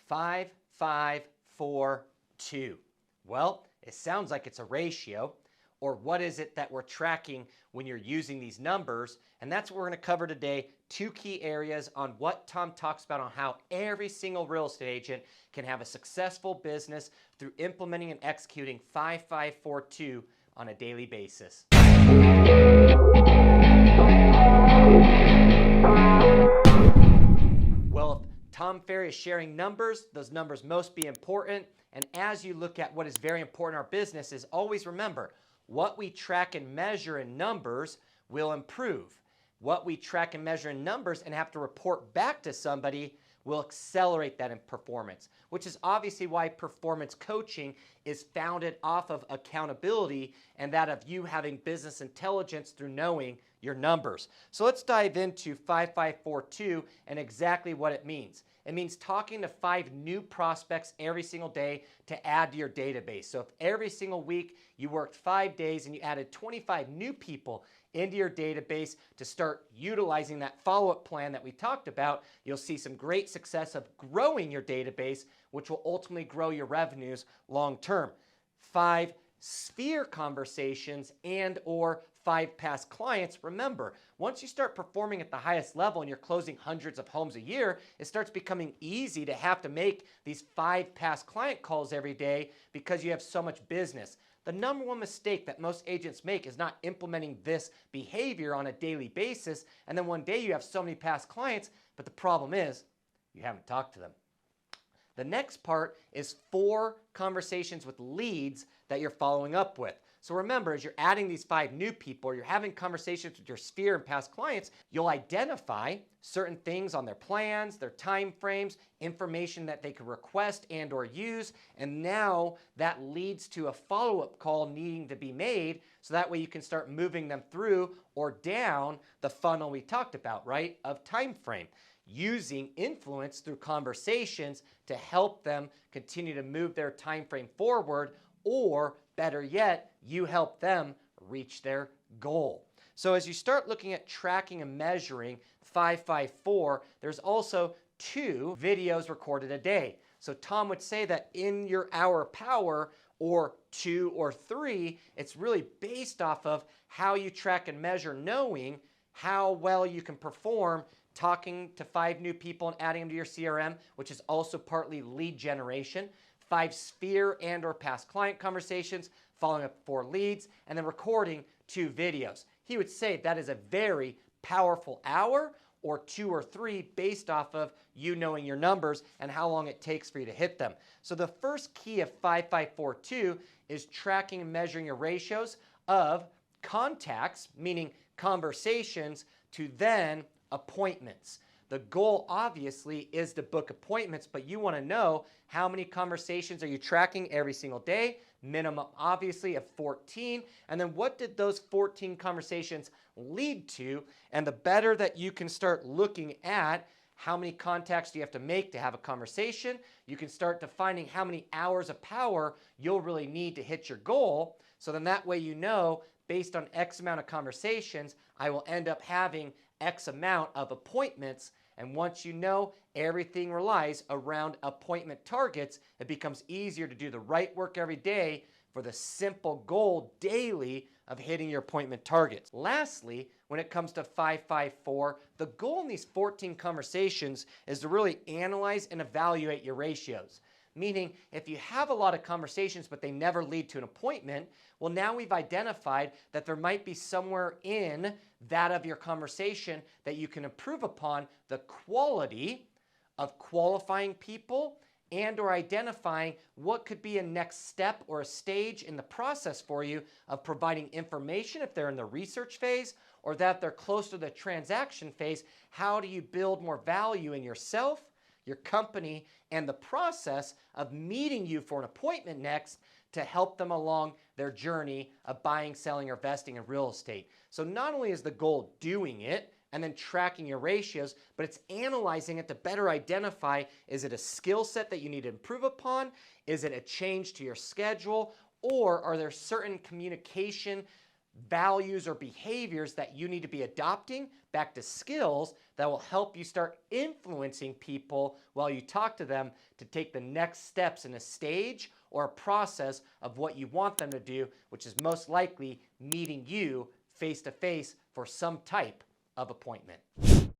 5, 5, 4, 2. Well, it sounds like it's a ratio, or what is it that we're tracking when you're using these numbers? And that's what we're going to cover today. 2 key areas on what Tom talks about on how every single real estate agent can have a successful business through implementing and executing 5542 on a daily basis. Well, if Tom Ferry is sharing numbers, those numbers must be important. And as you look at what is very important in our business is always remember, what we track and measure in numbers will improve. What we track and measure in numbers and have to report back to somebody will accelerate that in performance, which is obviously why performance coaching is founded off of accountability and that of you having business intelligence through knowing your numbers. So let's dive into 5542 and exactly what it means. It means talking to 5 new prospects every single day to add to your database. So if every single week you worked 5 days and you added 25 new people into your database to start utilizing that follow-up plan that we talked about, you'll see some great success of growing your database, which will ultimately grow your revenues long term. 5 sphere conversations and or 5 past clients. Remember, once you start performing at the highest level and you're closing hundreds of homes a year, it starts becoming easy to have to make these 5 past client calls every day because you have so much business. The number one mistake that most agents make is not implementing this behavior on a daily basis, and then one day you have so many past clients, but the problem is you haven't talked to them. The next part is 4 conversations with leads that you're following up with. So remember, as you're adding these 5 new people, or you're having conversations with your sphere and past clients, you'll identify certain things on their plans, their time frames, information that they could request and or use, and now that leads to a follow-up call needing to be made, so that way you can start moving them through or down the funnel we talked about, right, of time frame, using influence through conversations to help them continue to move their time frame forward, or better yet, you help them reach their goal. So as you start looking at tracking and measuring 554, there's also 2 videos recorded a day. So Tom would say that in your hour power, or 2 or 3, it's really based off of how you track and measure, knowing how well you can perform talking to 5 new people and adding them to your CRM, which is also partly lead generation, 5 sphere and or past client conversations, following up 4 leads, and then recording 2 videos. He would say that is a very powerful hour, or 2 or 3, based off of you knowing your numbers and how long it takes for you to hit them. So the first key of 5542 is tracking and measuring your ratios of contacts, meaning conversations, to then appointments. The goal obviously is to book appointments, but you want to know how many conversations are you tracking every single day, minimum obviously of 14, and then what did those 14 conversations lead to? And the better that you can start looking at how many contacts do you have to make to have a conversation, you can start defining how many hours of power you'll really need to hit your goal. So then that way you know, based on X amount of conversations, I will end up having X amount of appointments. And once you know everything relies around appointment targets, it becomes easier to do the right work every day for the simple goal daily of hitting your appointment targets. Lastly, when it comes to 554, the goal in these 14 conversations is to really analyze and evaluate your ratios. Meaning, if you have a lot of conversations but they never lead to an appointment, well, now we've identified that there might be somewhere in that of your conversation that you can improve upon the quality of qualifying people and or identifying what could be a next step or a stage in the process for you of providing information if they're in the research phase, or that they're close to the transaction phase. How do you build more value in yourself, your company, and the process of meeting you for an appointment next to help them along their journey of buying, selling, or investing in real estate? So not only is the goal doing it and then tracking your ratios, but it's analyzing it to better identify, is it a skill set that you need to improve upon? Is it a change to your schedule? Or are there certain communication values or behaviors that you need to be adopting, back to skills that will help you start influencing people while you talk to them to take the next steps in a stage or a process of what you want them to do, which is most likely meeting you face to face for some type of appointment.